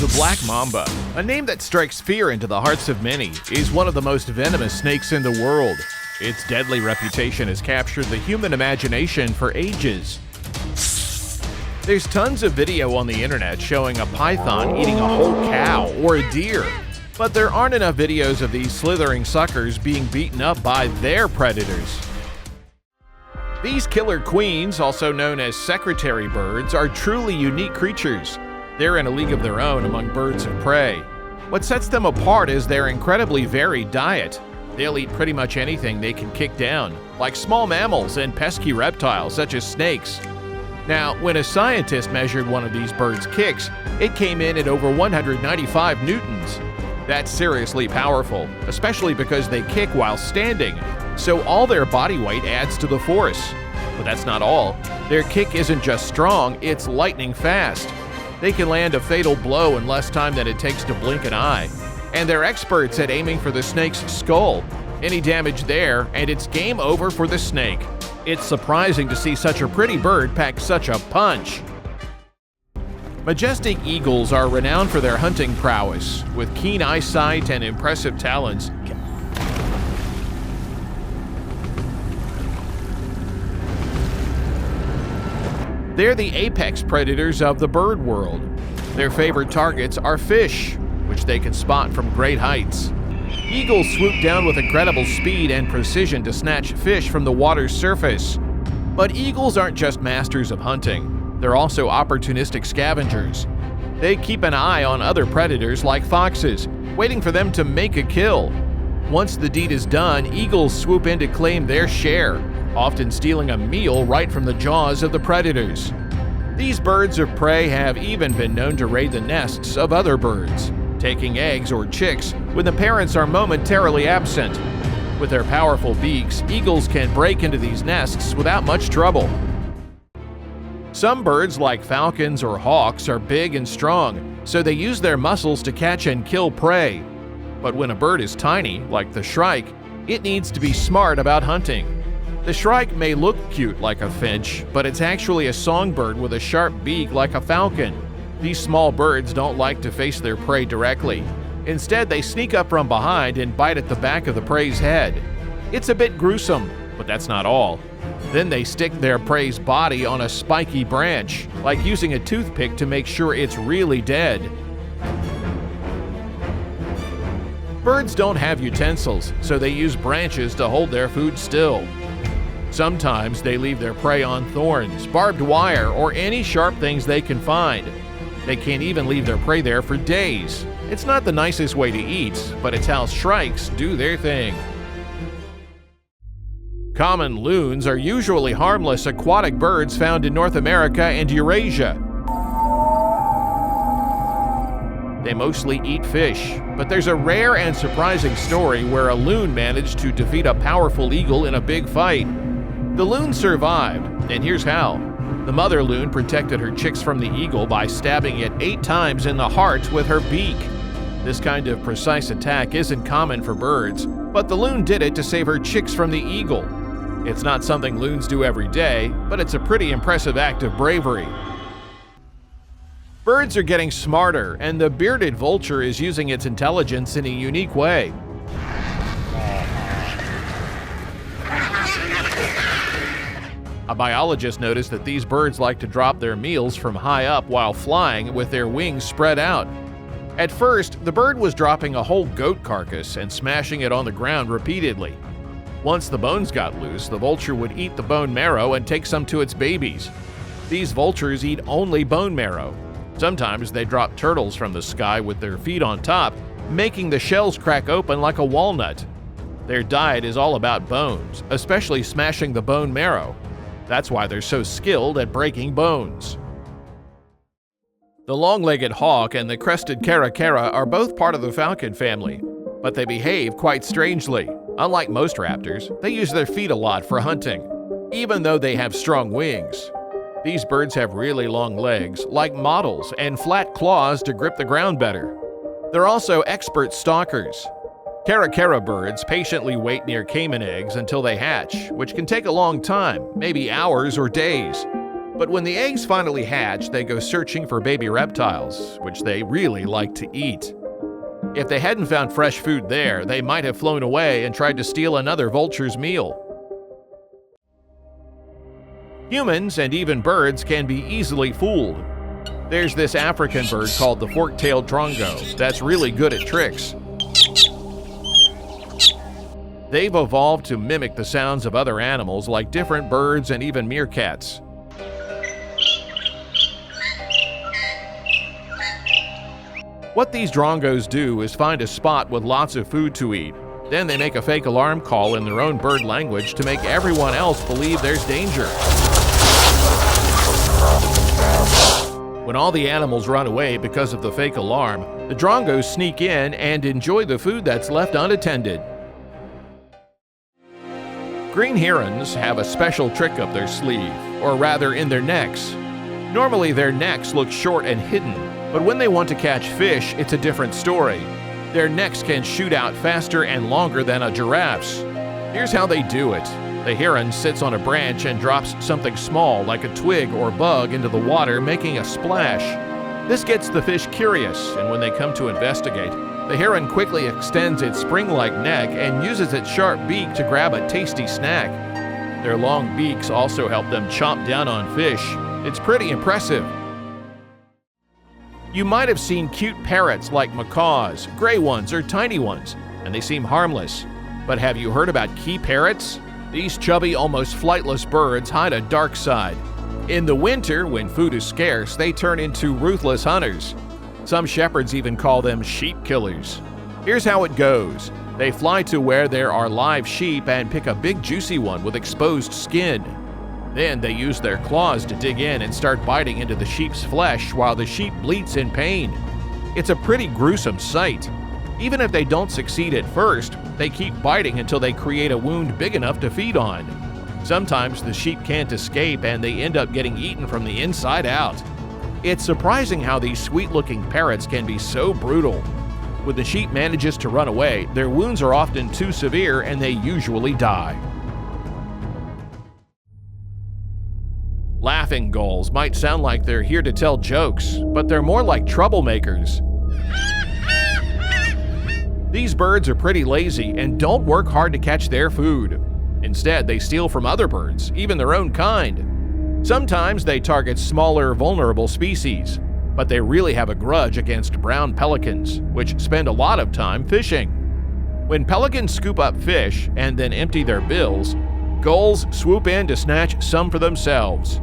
The black mamba, a name that strikes fear into the hearts of many, is one of the most venomous snakes in the world. Its deadly reputation has captured the human imagination for ages. There's tons of video on the internet showing a python eating a whole cow or a deer, but there aren't enough videos of these slithering suckers being beaten up by their predators. These killer queens, also known as secretary birds, are truly unique creatures. They're in a league of their own among birds of prey. What sets them apart is their incredibly varied diet. They'll eat pretty much anything they can kick down, like small mammals and pesky reptiles such as snakes. Now, when a scientist measured one of these birds' kicks, it came in at over 195 newtons. That's seriously powerful, especially because they kick while standing, so all their body weight adds to the force. But that's not all. Their kick isn't just strong, it's lightning fast. They can land a fatal blow in less time than it takes to blink an eye. And they're experts at aiming for the snake's skull. Any damage there, and it's game over for the snake. It's surprising to see such a pretty bird pack such a punch. Majestic eagles are renowned for their hunting prowess, with keen eyesight and impressive talons. They're the apex predators of the bird world. Their favorite targets are fish, which they can spot from great heights. Eagles swoop down with incredible speed and precision to snatch fish from the water's surface. But eagles aren't just masters of hunting. They're also opportunistic scavengers. They keep an eye on other predators like foxes, waiting for them to make a kill. Once the deed is done, eagles swoop in to claim their share, often stealing a meal right from the jaws of the predators. These birds of prey have even been known to raid the nests of other birds, taking eggs or chicks when the parents are momentarily absent. With their powerful beaks, eagles can break into these nests without much trouble. Some birds, like falcons or hawks, are big and strong, so they use their muscles to catch and kill prey. But when a bird is tiny, like the shrike, it needs to be smart about hunting. The shrike may look cute like a finch, but it's actually a songbird with a sharp beak like a falcon. These small birds don't like to face their prey directly. Instead, they sneak up from behind and bite at the back of the prey's head. It's a bit gruesome, but that's not all. Then they stick their prey's body on a spiky branch, like using a toothpick to make sure it's really dead. Birds don't have utensils, so they use branches to hold their food still. Sometimes they leave their prey on thorns, barbed wire, or any sharp things they can find. They can't even leave their prey there for days. It's not the nicest way to eat, but it's how shrikes do their thing. Common loons are usually harmless aquatic birds found in North America and Eurasia. They mostly eat fish, but there's a rare and surprising story where a loon managed to defeat a powerful eagle in a big fight. The loon survived, and here's how. The mother loon protected her chicks from the eagle by stabbing it 8 times in the heart with her beak. This kind of precise attack isn't common for birds, but the loon did it to save her chicks from the eagle. It's not something loons do every day, but it's a pretty impressive act of bravery. Birds are getting smarter, and the bearded vulture is using its intelligence in a unique way. A biologist noticed that these birds like to drop their meals from high up while flying with their wings spread out. At first, the bird was dropping a whole goat carcass and smashing it on the ground repeatedly. Once the bones got loose, the vulture would eat the bone marrow and take some to its babies. These vultures eat only bone marrow. Sometimes they drop turtles from the sky with their feet on top, making the shells crack open like a walnut. Their diet is all about bones, especially smashing the bone marrow. That's why they're so skilled at breaking bones. The long-legged hawk and the crested caracara are both part of the falcon family, but they behave quite strangely. Unlike most raptors, they use their feet a lot for hunting, even though they have strong wings. These birds have really long legs, like models, and flat claws to grip the ground better. They're also expert stalkers. Caracara birds patiently wait near caiman eggs until they hatch, which can take a long time, maybe hours or days. But when the eggs finally hatch, they go searching for baby reptiles, which they really like to eat. If they hadn't found fresh food there, they might have flown away and tried to steal another vulture's meal. Humans and even birds can be easily fooled. There's this African bird called the fork-tailed drongo that's really good at tricks. They've evolved to mimic the sounds of other animals like different birds and even meerkats. What these drongos do is find a spot with lots of food to eat. Then they make a fake alarm call in their own bird language to make everyone else believe there's danger. When all the animals run away because of the fake alarm, the drongos sneak in and enjoy the food that's left unattended. Green herons have a special trick up their sleeve, or rather in their necks. Normally their necks look short and hidden, but when they want to catch fish, it's a different story. Their necks can shoot out faster and longer than a giraffe's. Here's how they do it. The heron sits on a branch and drops something small like a twig or bug into the water, making a splash. This gets the fish curious, and when they come to investigate, the heron quickly extends its spring-like neck and uses its sharp beak to grab a tasty snack. Their long beaks also help them chomp down on fish. It's pretty impressive. You might have seen cute parrots like macaws, gray ones or tiny ones, and they seem harmless. But have you heard about key parrots? These chubby, almost flightless birds hide a dark side. In the winter, when food is scarce, they turn into ruthless hunters. Some shepherds even call them sheep killers. Here's how it goes. They fly to where there are live sheep and pick a big juicy one with exposed skin. Then they use their claws to dig in and start biting into the sheep's flesh while the sheep bleats in pain. It's a pretty gruesome sight. Even if they don't succeed at first, they keep biting until they create a wound big enough to feed on. Sometimes the sheep can't escape and they end up getting eaten from the inside out. It's surprising how these sweet-looking parrots can be so brutal. When the sheep manages to run away, their wounds are often too severe and they usually die. Laughing gulls might sound like they're here to tell jokes, but they're more like troublemakers. These birds are pretty lazy and don't work hard to catch their food. Instead, they steal from other birds, even their own kind. Sometimes they target smaller, vulnerable species, but they really have a grudge against brown pelicans, which spend a lot of time fishing. When pelicans scoop up fish and then empty their bills, gulls swoop in to snatch some for themselves.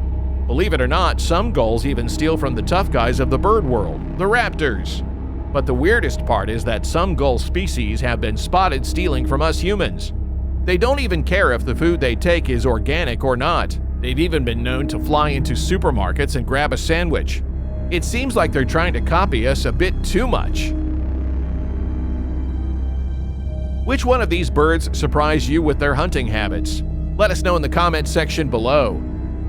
Believe it or not, some gulls even steal from the tough guys of the bird world, the raptors. But the weirdest part is that some gull species have been spotted stealing from us humans. They don't even care if the food they take is organic or not. They've even been known to fly into supermarkets and grab a sandwich. It seems like they're trying to copy us a bit too much. Which one of these birds surprise you with their hunting habits? Let us know in the comments section below.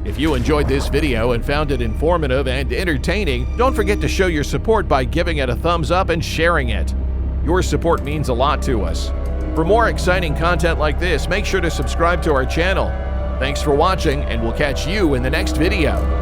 If you enjoyed this video and found it informative and entertaining, don't forget to show your support by giving it a thumbs up and sharing it. Your support means a lot to us. For more exciting content like this, make sure to subscribe to our channel. Thanks for watching, and we'll catch you in the next video.